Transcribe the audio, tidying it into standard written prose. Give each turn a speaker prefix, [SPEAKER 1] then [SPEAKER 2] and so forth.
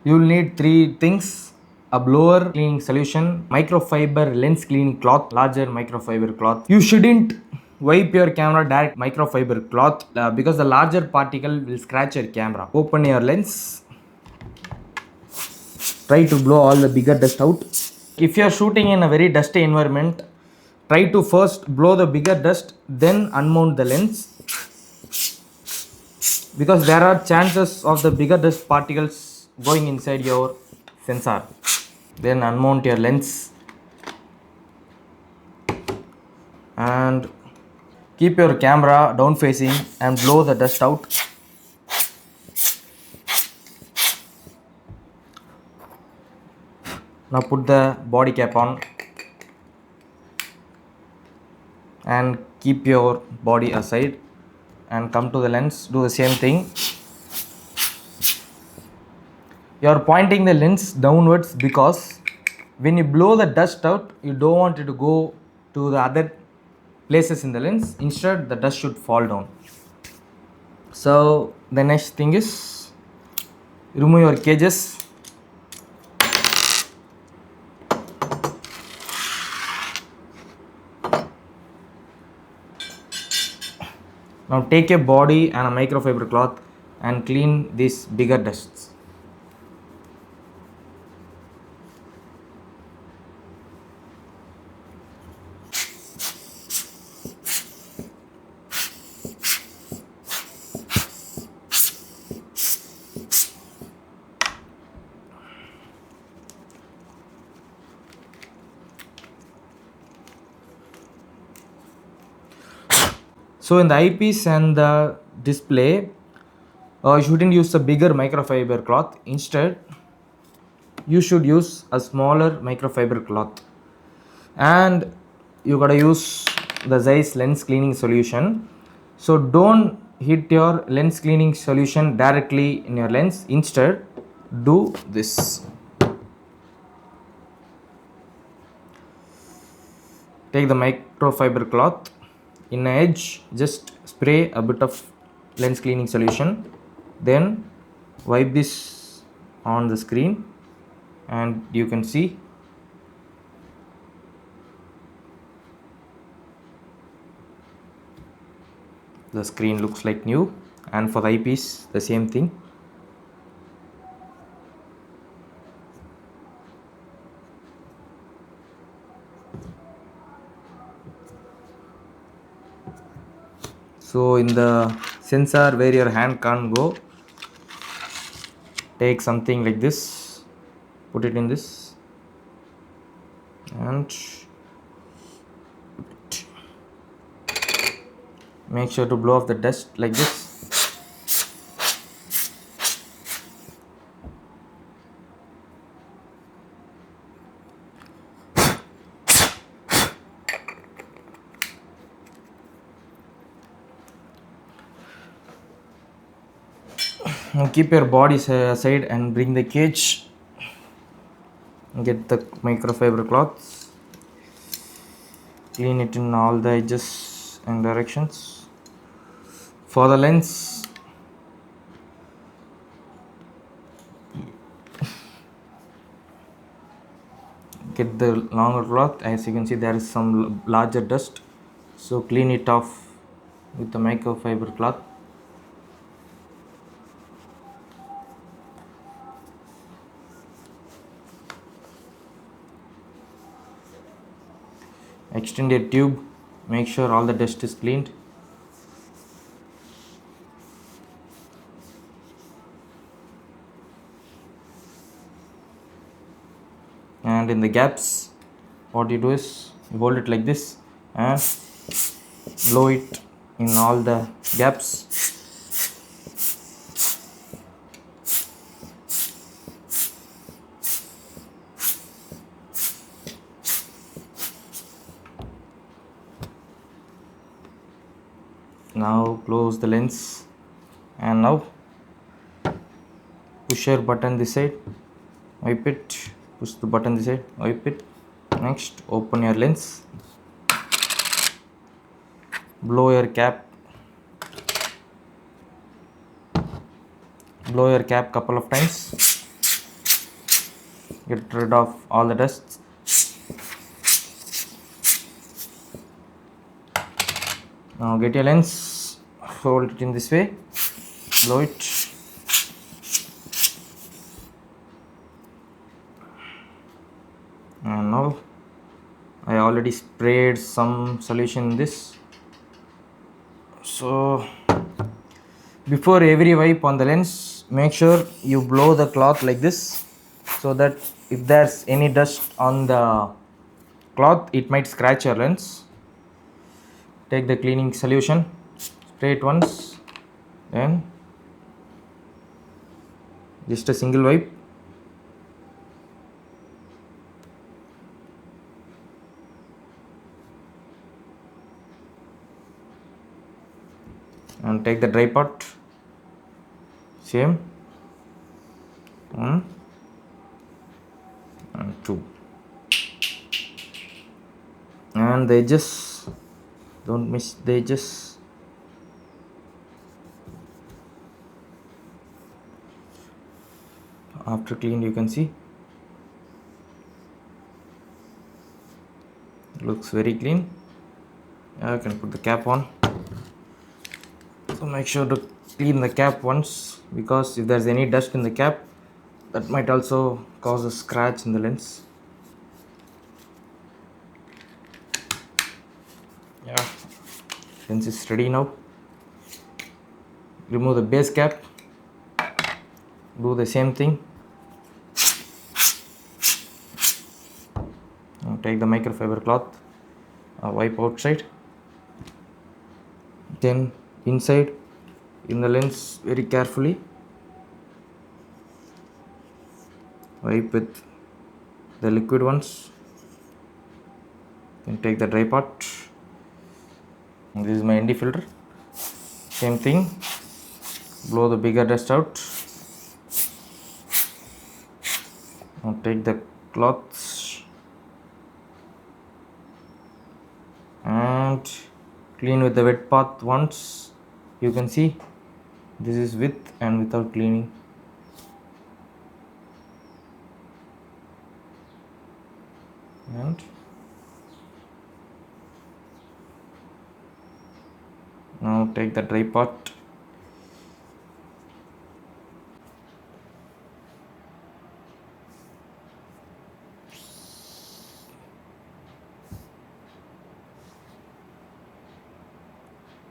[SPEAKER 1] You will need three things: a blower cleaning solution, microfiber lens cleaning cloth, larger microfiber cloth. You shouldn't wipe your camera direct microfiber cloth because the larger particle will scratch your camera. Open your lens, try to blow all the bigger dust out. If you are shooting in a very dusty environment, try to first blow the bigger dust, then unmount the lens, because there are chances of the bigger dust particles going inside your sensor. Then unmount your lens and keep your camera down facing and blow the dust out. Now put the body cap on and keep your body aside and come to the lens. Do the same thing. You are pointing the lens downwards because when you blow the dust out, you don't want it to go to the other places in the lens. Instead, the dust should fall down. So the next thing is remove your cages. Now take a body and a microfiber cloth and clean these bigger dusts. So in the eyepiece and the display, you shouldn't use a bigger microfiber cloth. Instead, you should use a smaller microfiber cloth. And you gotta use the Zeiss lens cleaning solution. So don't hit your lens cleaning solution directly in your lens. Instead, do this. Take the microfiber cloth. In an edge, just spray a bit of lens cleaning solution. Then wipe this on the screen and you can see the screen looks like new. And for the eyepiece, the same thing. So in the sensor where your hand can't go, take something like this, put it in this, and make sure to blow off the dust like this. Now keep your body aside and bring the cage. Get the microfiber cloth, clean it in all the edges and directions. For the lens, get the longer cloth. As you can see, there is some larger dust, so clean it off with the microfiber cloth. Extend your tube, make sure all the dust is cleaned. And in the gaps, what you do is you hold it like this and blow it in all the gaps. Now close the lens and now push your button this side, wipe it, push the button this side, wipe it. Next, open your lens, blow your cap, couple of times. get rid of all the dust. Now get your lens, hold it in this way, blow it, and now I already sprayed some solution in this. So before every wipe on the lens, make sure you blow the cloth like this, so that if there's any dust on the cloth, it might scratch your lens. Take the cleaning solution, spray it once, then just a single wipe, and take the dry part, same, 1 and 2, and the edges, don't miss the edges. After clean, you can see looks very clean. I can put the cap on. So make sure to clean the cap once, because if there's any dust in the cap, that might also cause a scratch in the lens. Yeah, lens is ready now. Remove the base cap, do the same thing. Now take the microfiber cloth, wipe outside, then inside in the lens very carefully, wipe with the liquid ones, then take the dry part. And this is my ND filter, same thing, blow the bigger dust out. Now take the cloths and clean with the wet path once. You can see this is with and without cleaning. And now take the dry part,